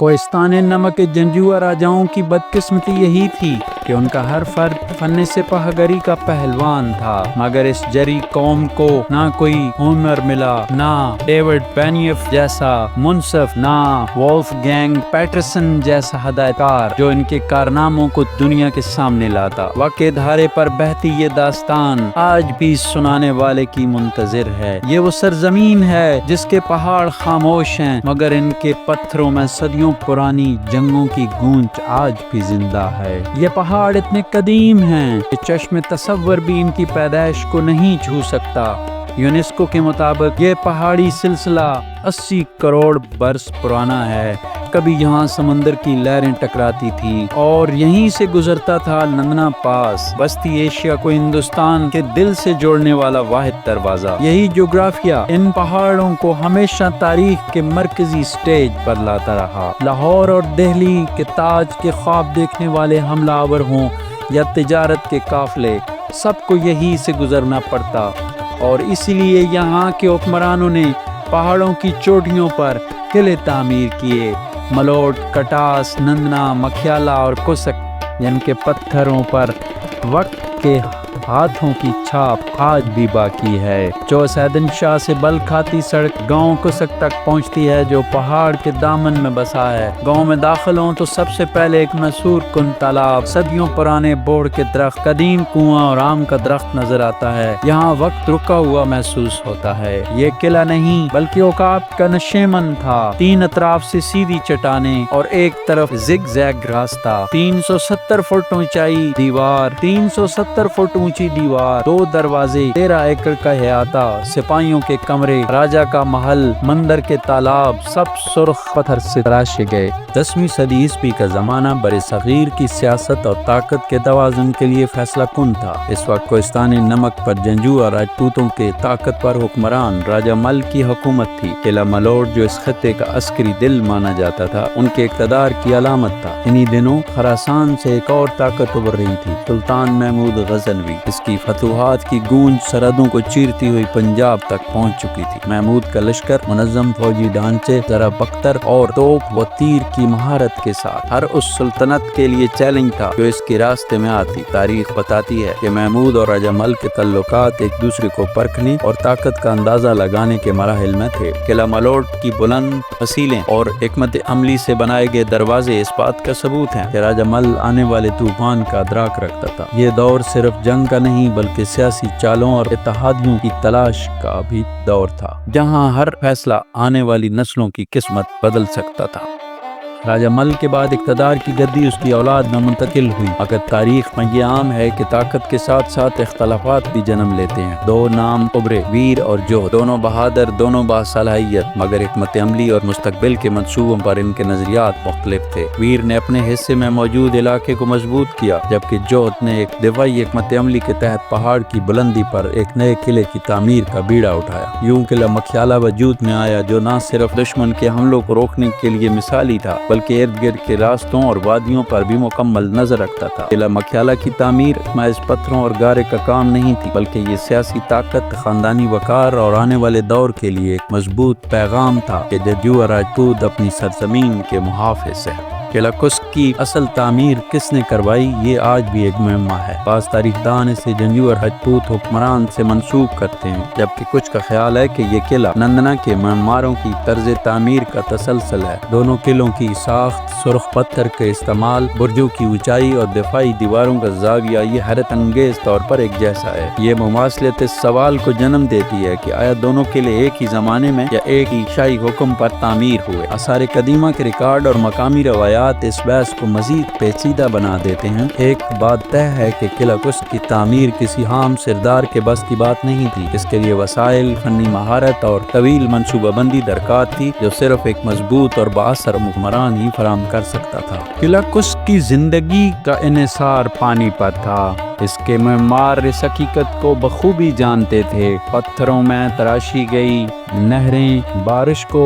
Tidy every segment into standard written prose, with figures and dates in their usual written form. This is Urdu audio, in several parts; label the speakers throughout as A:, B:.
A: کوہستان نمک جنگجو راجاؤں کی بدقسمتی یہی تھی کہ ان کا ہر فرد فن سپاہ گری کا پہلوان تھا، مگر اس جری قوم کو نہ کوئی ہونر ملا، نہ ڈیوڈ بینیف جیسا منصف، نہ وولف گینگ پیٹرسن جیسا ہدایت کار جو ان کے کارناموں کو دنیا کے سامنے لاتا۔ واقع دھارے پر بہتی یہ داستان آج بھی سنانے والے کی منتظر ہے۔ یہ وہ سرزمین ہے جس کے پہاڑ خاموش ہیں، مگر ان کے پتھروں میں صدیوں پرانی جنگوں کی گونج آج بھی زندہ ہے۔ یہ پہاڑ اتنے قدیم ہیں کہ چشم تصور بھی ان کی پیدائش کو نہیں چھو سکتا۔ یونیسکو کے مطابق یہ پہاڑی سلسلہ 80 کروڑ برس پرانا ہے۔ کبھی یہاں سمندر کی لہریں ٹکراتی تھی اور یہیں سے گزرتا تھا نندنا پاس، وسطی ایشیا کو ہندوستان کے دل سے جوڑنے والا واحد دروازہ۔ یہی جغرافیہ ان پہاڑوں کو ہمیشہ تاریخ کے مرکزی سٹیج پر لاتا رہا۔ لاہور اور دہلی کے تاج کے خواب دیکھنے والے حملہ آور ہوں یا تجارت کے قافلے، سب کو یہی سے گزرنا پڑتا، اور اسی لیے یہاں کے حکمرانوں نے پہاڑوں کی چوٹیوں پر قلعے تعمیر کیے۔ ملوٹ، کٹاس، نندنا، مکھیالہ اور کسک، جن کے پتھروں پر وقت کے ہاتھوں کی چھاپ آج بھی باقی ہے۔ چوسیدن شاہ سے بل کھاتی سڑک گاؤں کسک تک پہنچتی ہے جو پہاڑ کے دامن میں بسا ہے۔ گاؤں میں داخل ہوں تو سب سے پہلے ایک مسحور کن تالاب، صدیوں پرانے بوڑ کے درخت، قدیم کنواں اور آم کا درخت نظر آتا ہے۔ یہاں وقت رکا ہوا محسوس ہوتا ہے۔ یہ قلعہ نہیں بلکہ عقاب کا نشیمن تھا، 3 اطراف سے سیدھی چٹانیں اور ایک طرف زگ زیگ راستہ، 370 فٹ اونچائی دیوار، 370 فٹ اونچی دیوار، 2 دروازے، 13 ایکڑ کا احاطہ، سپاہیوں کے کمرے، راجا کا محل، مندر کے تالاب، سب سرخ پتھر سے تراشے گئے۔ 10ویں صدی عیسوی کا زمانہ برصغیر کی سیاست اور طاقت کے توازن کے لیے فیصلہ کن تھا۔ اس وقت کوہستان نمک پر جنگجو اور راجپوتوں کے طاقتور حکمران راجہ مل کی حکومت تھی۔ قلعہ ملوٹ جو اس خطے کا عسکری دل مانا جاتا تھا، ان کے اقتدار کی علامت تھا۔ انہی دنوں خراسان سے ایک اور طاقت ابھر رہی تھی، سلطان محمود غزنوی۔ اس کی فتوحات کی گونج سرحدوں کو چیرتی ہوئی پنجاب تک پہنچ چکی تھی۔ محمود کا لشکر منظم فوجی ڈھانچے، ذرا بختر اور توپ و تیر کی مہارت کے ساتھ ہر اس سلطنت کے لیے چیلنج تھا جو اس کے راستے میں آتی۔ تاریخ بتاتی ہے کہ محمود اور راجہ مل کے تعلقات ایک دوسرے کو پرکھنے اور طاقت کا اندازہ لگانے کے مراحل میں تھے۔ قلعہ ملوٹ کی بلند فصیلیں اور حکمت عملی سے بنائے گئے دروازے اس بات کا ثبوت ہیں کہ راجہ مل آنے والے طوفان کا ادراک رکھتا تھا۔ یہ دور صرف جنگ کا نہیں بلکہ سیاسی چالوں اور اتحادیوں کی تلاش کا بھی دور تھا، جہاں ہر فیصلہ آنے والی نسلوں کی قسمت بدل سکتا تھا۔ راجہ مل کے بعد اقتدار کی گدی اس کی اولاد میں منتقل ہوئی، مگر تاریخ میں یہ عام ہے کہ طاقت کے ساتھ ساتھ اختلافات بھی جنم لیتے ہیں۔ 2 نام ابھرے، ویر اور جوہر، دونوں بہادر، دونوں باصلاحیت، مگر حکمت عملی اور مستقبل کے منصوبوں پر ان کے نظریات مختلف تھے۔ ویر نے اپنے حصے میں موجود علاقے کو مضبوط کیا، جبکہ جوہر نے ایک دفاعی حکمت عملی کے تحت پہاڑ کی بلندی پر ایک نئے قلعے کی تعمیر کا بیڑا اٹھایا۔ یوں قلعہ مکھیالہ وجود میں آیا، جو نہ صرف دشمن کے حملوں کو روکنے کے لیے مثالی تھا بلکہ ارد گرد کے راستوں اور وادیوں پر بھی مکمل نظر رکھتا تھا۔ قلعہ مکھیالہ کی تعمیر محض پتھروں اور گارے کا کام نہیں تھی، بلکہ یہ سیاسی طاقت، خاندانی وقار اور آنے والے دور کے لیے ایک مضبوط پیغام تھا کہ جنگجو اور راجپوت اپنی سرزمین کے محافظ ہیں۔ قلعہ کسک کی اصل تعمیر کس نے کروائی، یہ آج بھی ایک معمہ ہے۔ بعض تاریخ دان اسے جنگجو اور راجپوت حکمران سے منسوب کرتے ہیں، جبکہ کچھ کا خیال ہے کہ یہ قلعہ نندنا کے معماروں کی طرز تعمیر کا تسلسل ہے۔ دونوں قلعوں کی ساخت، سرخ پتھر کے استعمال، برجوں کی اونچائی اور دفاعی دیواروں کا زاویہ، یہ حیرت انگیز طور پر ایک جیسا ہے۔ یہ مماثلت اس سوال کو جنم دیتی ہے کہ آیا دونوں قلعے ایک ہی زمانے میں یا ایک ہی شاہی حکم پر تعمیر ہوئے۔ آثار قدیمہ کے ریکارڈ اور مقامی روایات اس بحث کو مزید پیچیدہ بنا دیتے ہیں۔ ایک بات طے ہے کہ قلعہ کسک کی تعمیر کسی عام سردار کے بس کی بات نہیں تھی۔ اس کے لیے وسائل، فنی مہارت اور طویل منصوبہ بندی درکار تھی جو صرف ایک مضبوط اور بااثر حکمران ہی فراہم کر سکتا تھا۔ قلعہ کسک کی زندگی کا انحصار پانی پر تھا۔ اس کے معمار اس حقیقت کو بخوبی جانتے تھے۔ پتھروں میں تراشی گئی نہریں بارش کو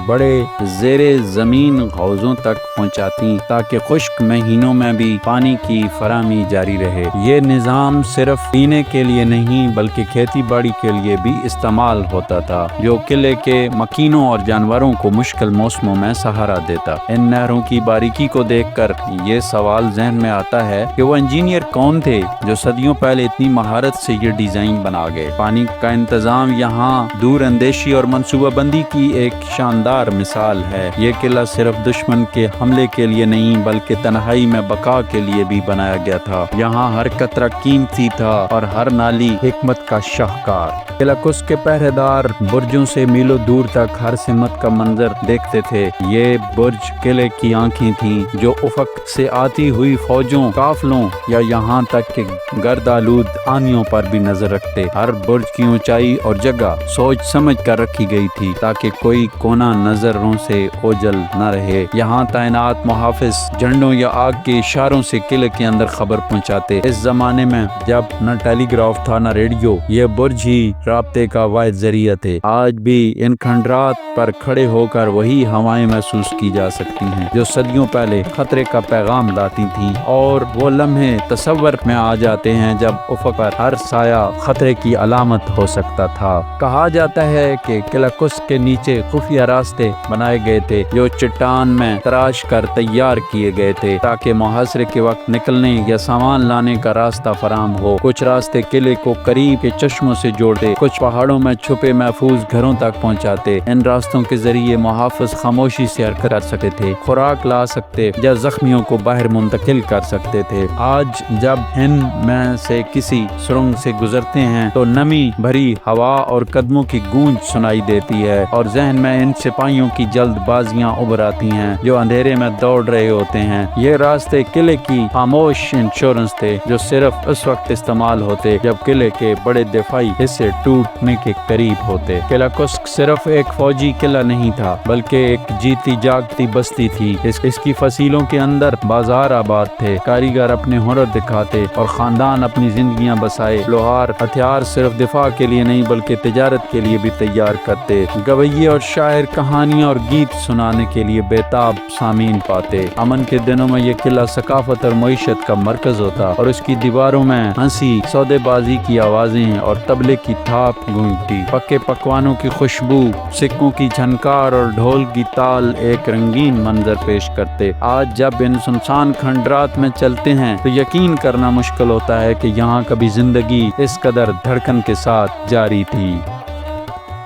A: بڑے زیر زمین حوضوں تک پہنچاتی تاکہ خشک مہینوں میں بھی پانی کی فراہمی جاری رہے۔ یہ نظام صرف پینے کے لیے نہیں بلکہ کھیتی باڑی کے لیے بھی استعمال ہوتا تھا، جو قلعے کے مکینوں اور جانوروں کو مشکل موسموں میں سہارا دیتا۔ ان نہروں کی باریکی کو دیکھ کر یہ سوال ذہن میں آتا ہے کہ وہ انجینئر کون تھے جو صدیوں پہلے اتنی مہارت سے یہ ڈیزائن بنا گئے۔ پانی کا انتظام یہاں دور اندیشی اور منصوبہ بندی کی ایک شاندار مثال ہے۔ یہ قلعہ صرف دشمن کے حملے کے لیے نہیں بلکہ تنہائی میں بقا کے لیے بھی بنایا گیا تھا۔ یہاں ہر قطرہ قیمتی تھا اور ہر نالی حکمت کا شاہکار۔ قلعہ کس کے پہرے دار برجوں سے میلوں دور تک ہر سمت کا منظر دیکھتے تھے۔ یہ برج قلعے کی آنکھیں تھیں جو افق سے آتی ہوئی فوجوں، قافلوں یا یہاں تک کہ گرد آلود آندھیوں پر بھی نظر رکھتے۔ ہر برج کی اونچائی اور جگہ سوچ سمجھ کر رکھی گئی تھی تاکہ کوئی کونا نظروں سے اوجھل نہ رہے۔ یہاں تعینات محافظ جھنڈوں یا آگ کے اشاروں سے قلعے کے اندر خبر پہنچاتے۔ اس زمانے میں جب نہ ٹیلی گراف تھا نہ ریڈیو، یہ برج ہی رابطے کا واحد ذریعہ تھے۔ آج بھی ان کھنڈرات پر کھڑے ہو کر وہی ہوائیں محسوس کی جا سکتی ہیں جو صدیوں پہلے خطرے کا پیغام لاتی تھیں، اور وہ لمحے تصور میں آ جاتے ہیں جب افق پر ہر سایہ خطرے کی علامت ہو سکتا تھا۔ کہا جاتا ہے کہ قلعہ کس کے نیچے خفیہ راستے بنائے گئے تھے جو چٹان میں تراش کر تیار کیے گئے تھے تاکہ محاصرے کے وقت نکلنے یا سامان لانے کا راستہ فراہم ہو۔ کچھ راستے قلعے کو قریب کے چشموں سے جوڑتے، کچھ پہاڑوں میں چھپے محفوظ گھروں تک پہنچاتے۔ ان راستوں کے ذریعے محافظ خاموشی سے حرکت کر سکتے تھے، خوراک لا سکتے یا زخمیوں کو باہر منتقل کر سکتے تھے۔ آج جب ان میں سے کسی سرنگ سے گزرتے ہیں تو نمی بھری ہوا اور قدموں کی گونج سنائی دیتی ہے، اور ذہن میں ان سپاہیوں کی جلد بازیاں ابھر آتی ہیں جو اندھیرے میں دوڑ رہے ہوتے ہیں۔ یہ راستے قلعے کی خاموش انشورنس تھے جو صرف اس وقت استعمال ہوتے جب قلعے کے بڑے دفاعی حصے ٹوٹنے کے قریب ہوتے۔ قلعہ کسک صرف ایک فوجی قلعہ نہیں تھا بلکہ ایک جیتی جاگتی بستی تھی۔ اس کی فصیلوں کے اندر بازار آباد تھے، کاریگر اپنے ہنر دکھاتے اور خاندان اپنی زندگیاں بسائے۔ لوہار ہتھیار صرف دفاع کے لیے نہیں بلکہ تجارت کے لیے بھی تیار کرتے۔ گویے اور شاعر کہانیاں اور گیت سنانے کے لیے بےتاب سامعین پاتے۔ امن کے دنوں میں یہ قلعہ ثقافت اور معیشت کا مرکز ہوتا اور اس کی دیواروں میں ہنسی، سودے بازی کی آوازیں اور طبلے کی تھاپ گونجتی۔ پکے پکوانوں کی خوشبو، سکوں کی جھنکار اور ڈھول کی تال ایک رنگین منظر پیش کرتے۔ آج جب ان سنسان کھنڈرات میں چلتے ہیں تو یقین کرنا مشکل ہوتا ہے کہ یہاں کبھی زندگی اس قدر دھڑکن کے ساتھ جاری تھی۔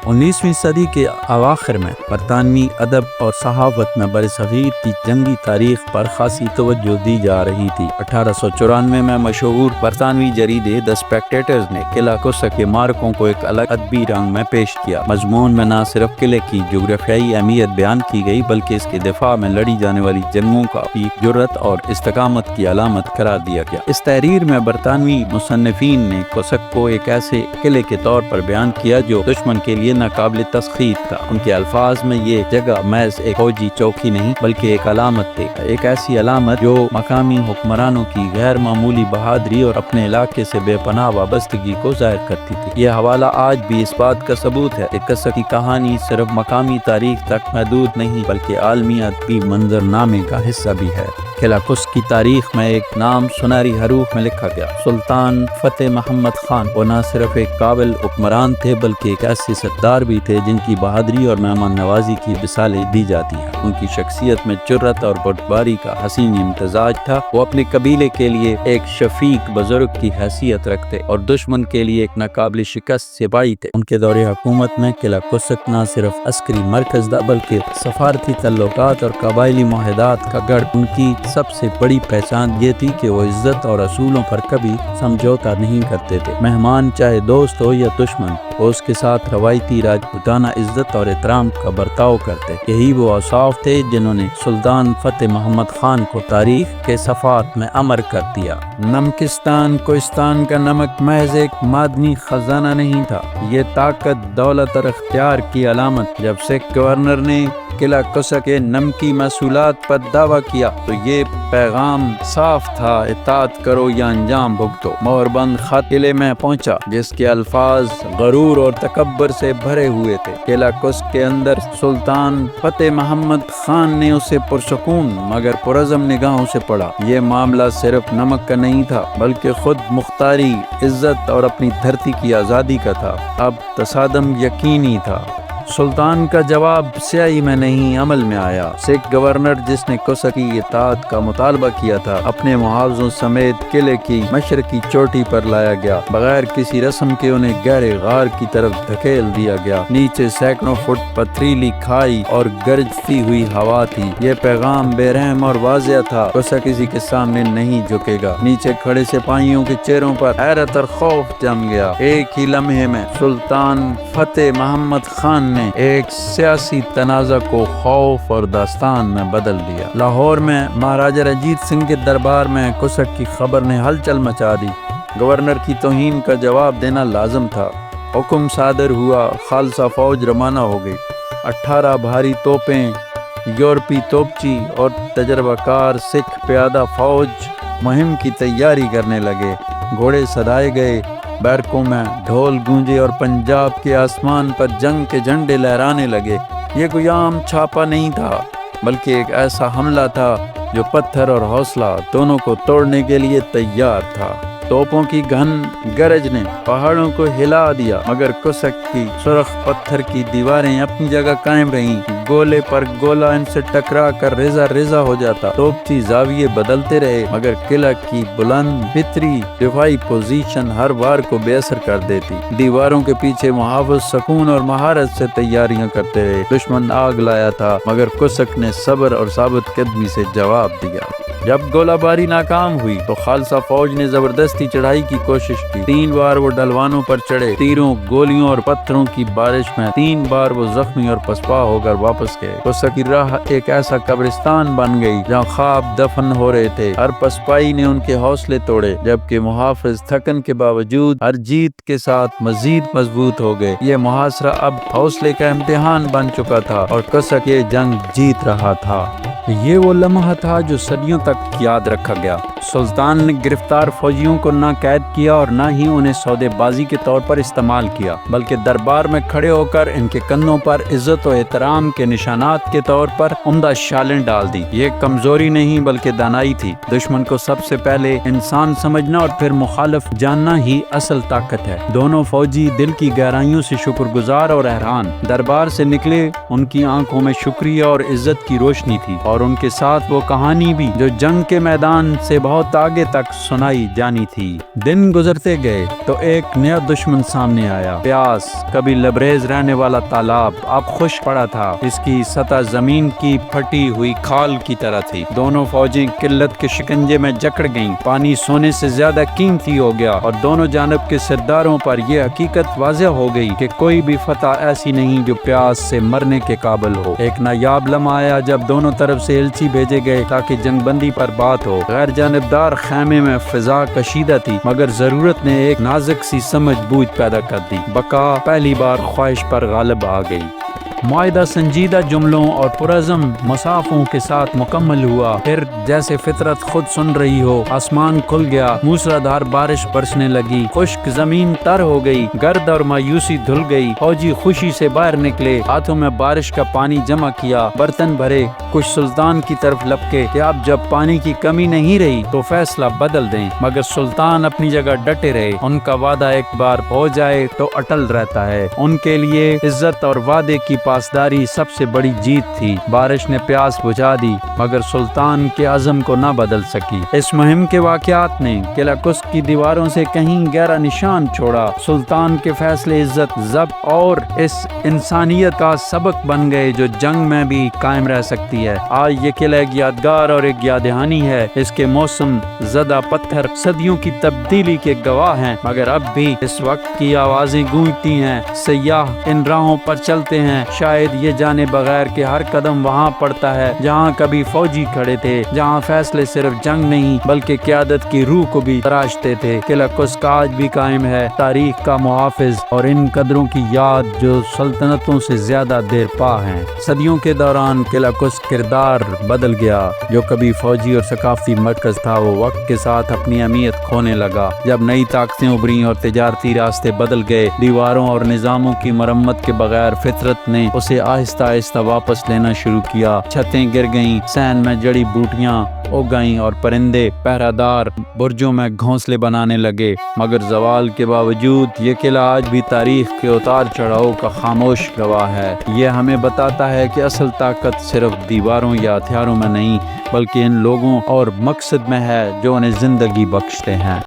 A: 19ویں صدی کے اواخر میں برطانوی ادب اور صحافت میں برصغیر کی جنگی تاریخ پر خاصی توجہ دی جا رہی تھی۔ 1894 میں مشہور برطانوی جریدے دی اسپیکٹیٹرز نے قلعہ کسک کے مارکوں کو ایک الگ ادبی رنگ میں پیش کیا۔ مضمون میں نہ صرف قلعے کی جغرافیائی اہمیت بیان کی گئی بلکہ اس کے دفاع میں لڑی جانے والی جنگوں کا بھی جرأت اور استقامت کی علامت قرار دیا گیا۔ اس تحریر میں برطانوی مصنفین نے کسک کو ایک ایسے قلعے کے طور پر بیان کیا جو دشمن کے لیے ناقابل تسخیر تھا۔ ان کے الفاظ میں یہ جگہ محض ایک فوجی چوکی نہیں بلکہ ایک علامت تھی، ایک ایسی علامت جو مقامی حکمرانوں کی غیر معمولی بہادری اور اپنے علاقے سے بے پناہ وابستگی کو ظاہر کرتی تھی۔ یہ حوالہ آج بھی اس بات کا ثبوت ہے کہ کسک کی کہانی صرف مقامی تاریخ تک محدود نہیں بلکہ عالمی ادبی منظرنامے کا حصہ بھی ہے۔ قلعہ کسک کی تاریخ میں ایک نام سنہری حروف میں لکھا گیا، سلطان فتح محمد خان۔ وہ نہ صرف ایک قابل حکمران تھے بلکہ ایک ایسے سردار بھی تھے جن کی بہادری اور مہمان نوازی کی مثالیں دی جاتی ہیں۔ ان کی شخصیت میں جرأت اور بردباری کا حسین امتزاج تھا۔ وہ اپنے قبیلے کے لیے ایک شفیق بزرگ کی حیثیت رکھتے اور دشمن کے لیے ایک ناقابل شکست سپاہی تھے۔ ان کے دور حکومت میں قلعہ کسک نہ صرف عسکری مرکز تھا بلکہ سفارتی تعلقات اور قبائلی معاہدات کا گڑھ۔ ان کی سب سے بڑی پہچان یہ تھی کہ وہ عزت اور اصولوں پر کبھی سمجھوتا نہیں کرتے تھے۔ مہمان چاہے دوست ہو یا دشمن، وہ اس کے ساتھ روایتی راجپوتانہ عزت اور احترام کا برتاؤ کرتے۔ یہی وہ اوصاف تھے جنہوں نے سلطان فتح محمد خان کو تاریخ کے صفحات میں امر کر دیا۔ نمکستان کوہستان کا نمک محض ایک معدنی خزانہ نہیں تھا، یہ طاقت، دولت اور اختیار کی علامت۔ جب سکھ گورنر نے قلعہ قصہ کے نمکی محصولات پر دعویٰ کیا تو یہ پیغام صاف تھا، اطاعت کرو یا انجام بھگتو۔ مہر بند خط قلعے میں پہنچا جس کے الفاظ غرور اور تکبر سے بھرے ہوئے تھے۔ قلعہ قصہ کے اندر سلطان فتح محمد خان نے اسے پرسکون مگر پرعزم نگاہوں سے پڑھا۔ یہ معاملہ صرف نمک کا نہیں تھا بلکہ خود مختاری، عزت اور اپنی دھرتی کی آزادی کا تھا۔ اب تصادم یقینی تھا۔ سلطان کا جواب سیاہی میں نہیں عمل میں آیا۔ سکھ گورنر جس نے قصہ کی اطاعت کا مطالبہ کیا تھا اپنے محافظوں سمیت قلعے کی مشرقی چوٹی پر لایا گیا۔ بغیر کسی رسم کے انہیں گہرے غار کی طرف دھکیل دیا گیا۔ نیچے سینکڑوں فٹ پتھریلی کھائی اور گرجتی ہوئی ہوا تھی۔ یہ پیغام بے رحم اور واضح تھا، قصہ کسی کے سامنے نہیں جھکے گا۔ نیچے کھڑے سپاہیوں کے چہروں پر حیرت اور خوف جم گیا۔ ایک ہی لمحے میں سلطان فتح محمد خان نے ایک سیاسی تنازع کو خوف اور داستان میں بدل دیا۔ لاہور میں مہاراجہ رنجیت سنگھ کے دربار میں قصہ کی خبر نے ہلچل مچا دی۔ گورنر کی توہین کا جواب دینا لازم تھا۔ حکم صادر ہوا، خالصہ فوج روانہ ہو گئی۔ 18 بھاری توپیں، یورپی توپچی اور تجربہ کار سکھ پیادہ فوج مہم کی تیاری کرنے لگے۔ گھوڑے سدائے گئے، بیرکوں میں ڈھول گونجے اور پنجاب کے آسمان پر جنگ کے جھنڈے لہرانے لگے۔ یہ کوئی عام چھاپا نہیں تھا بلکہ ایک ایسا حملہ تھا جو پتھر اور حوصلہ دونوں کو توڑنے کے لیے تیار تھا۔ توپوں کی گھن گرج نے پہاڑوں کو ہلا دیا مگر قصہ کی سرخ پتھر کی دیواریں اپنی جگہ قائم رہیں۔ گولے پر گولہ ان سے ٹکرا کر ریزہ ریزہ ہو جاتا۔ توپچی زاویے بدلتے رہے مگر قلعہ کی بلند بھتری دفاعی پوزیشن ہر وار کو بے اثر کر دیتی۔ دیواروں کے پیچھے محافظ سکون اور مہارت سے تیاریاں کرتے رہے۔ دشمن آگ لایا تھا مگر قصہ نے صبر اور ثابت قدمی سے جواب دیا۔ جب گولہ باری ناکام ہوئی تو خالصہ فوج نے زبردستی چڑھائی کی کوشش کی۔ 3 بار وہ ڈھلوانوں پر چڑھے۔ تیروں، گولیوں اور پتھروں کی بارش میں 3 بار وہ زخمی اور پسپا ہو کر واپس گئے۔ قصہ کی راہ ایک ایسا قبرستان بن گئی جہاں خواب دفن ہو رہے تھے۔ ہر پسپائی نے ان کے حوصلے توڑے جبکہ محافظ تھکن کے باوجود ہر جیت کے ساتھ مزید مضبوط ہو گئے۔ یہ محاصرہ اب حوصلے کا امتحان بن چکا تھا اور قصہ یہ جنگ جیت رہا تھا۔ یہ وہ لمحہ تھا جو صدیوں تک یاد رکھا گیا۔ سلطان نے گرفتار فوجیوں کو نہ قید کیا اور نہ ہی انہیں سودے بازی کے طور پر استعمال کیا بلکہ دربار میں کھڑے ہو کر ان کے کندھوں پر عزت و احترام کے نشانات کے طور پر عمدہ شالیں ڈال دی۔ یہ کمزوری نہیں بلکہ دانائی تھی۔ دشمن کو سب سے پہلے انسان سمجھنا اور پھر مخالف جاننا ہی اصل طاقت ہے۔ دونوں فوجی دل کی گہرائیوں سے شکر گزار اور حیران دربار سے نکلے۔ ان کی آنکھوں میں شکریہ اور عزت کی روشنی تھی اور ان کے ساتھ وہ کہانی بھی جو جنگ کے میدان سے بہت آگے تک سنائی جانی تھی۔ دن گزرتے گئے تو ایک نیا دشمن سامنے آیا۔ پیاس، کبھی لبریز رہنے والا تالاب اب خشک پڑا تھا۔ اس کی سطح زمین کی پھٹی ہوئی کھال کی طرح تھی۔ دونوں فوجیں قلت کے شکنجے میں جکڑ گئیں۔ پانی سونے سے زیادہ قیمتی ہو گیا اور دونوں جانب کے سرداروں پر یہ حقیقت واضح ہو گئی کہ کوئی بھی فتح ایسی نہیں جو پیاس سے مرنے کے قابل ہو۔ ایک نایاب لمحہ آیا جب دونوں طرف سے ایلچی بھیجے گئے تاکہ جنگ بندی پر بات ہو۔ غیر جانبدار خیمے میں فضا کشیدہ تھی مگر ضرورت نے ایک نازک سی سمجھ بوجھ پیدا کر دی۔ بقا پہلی بار خواہش پر غالب آ گئی۔ معاہدہ سنجیدہ جملوں اور پرعزم مسافوں کے ساتھ مکمل ہوا۔ پھر جیسے فطرت خود سن رہی ہو آسمان کھل گیا، موسلادھار بارش برسنے لگی، خشک زمین تر ہو گئی، گرد اور مایوسی دھل گئی۔ فوجی خوشی سے باہر نکلے، ہاتھوں میں بارش کا پانی جمع کیا، برتن بھرے، کچھ سلطان کی طرف لپکے کہ اب جب پانی کی کمی نہیں رہی تو فیصلہ بدل دیں، مگر سلطان اپنی جگہ ڈٹے رہے۔ ان کا وعدہ ایک بار ہو جائے تو اٹل رہتا ہے۔ ان کے لیے عزت اور وعدے کی پاسداری سب سے بڑی جیت تھی۔ بارش نے پیاس بجھا دی مگر سلطان کے عزم کو نہ بدل سکی۔ اس مہم کے واقعات نے قلعہ قصہ کی دیواروں سے کہیں گہرا نشان چھوڑا۔ سلطان کے فیصلے عزت، ضبط اور اس انسانیت کا سبق بن گئے جو جنگ میں بھی قائم رہ سکتی ہے۔ آج یہ قلعہ ایک یادگار اور ایک یاد دہانی ہے۔ اس کے موسم زدہ پتھر صدیوں کی تبدیلی کے گواہ ہیں مگر اب بھی اس وقت کی آوازیں گونجتی ہیں۔ سیاح ان راہوں پر چلتے ہیں، شاید یہ جانے بغیر کہ ہر قدم وہاں پڑتا ہے جہاں کبھی فوجی کھڑے تھے، جہاں فیصلے صرف جنگ نہیں بلکہ قیادت کی روح کو بھی تراشتے تھے۔ قلعہ قسک آج بھی قائم ہے، تاریخ کا محافظ اور ان قدروں کی یاد جو سلطنتوں سے زیادہ دیر پا ہیں۔ صدیوں کے دوران قلعہ قسک کردار بدل گیا، جو کبھی فوجی اور ثقافتی مرکز تھا وہ وقت کے ساتھ اپنی اہمیت کھونے لگا۔ جب نئی طاقتیں ابھریں اور تجارتی راستے بدل گئے، دیواروں اور نظاموں کی مرمت کے بغیر فطرت نے اسے آہستہ آہستہ واپس لینا شروع کیا۔ چھتیں گر گئیں، صحن میں جڑی بوٹیاں اگ گئیں اور پرندے پہرادار برجوں میں گھونسلے بنانے لگے، مگر زوال کے باوجود یہ قلعہ آج بھی تاریخ کے اتار چڑھاؤ کا خاموش گواہ ہے۔ یہ ہمیں بتاتا ہے کہ اصل طاقت صرف دیواروں یا ہتھیاروں میں نہیں بلکہ ان لوگوں اور مقصد میں ہے جو انہیں زندگی بخشتے ہیں۔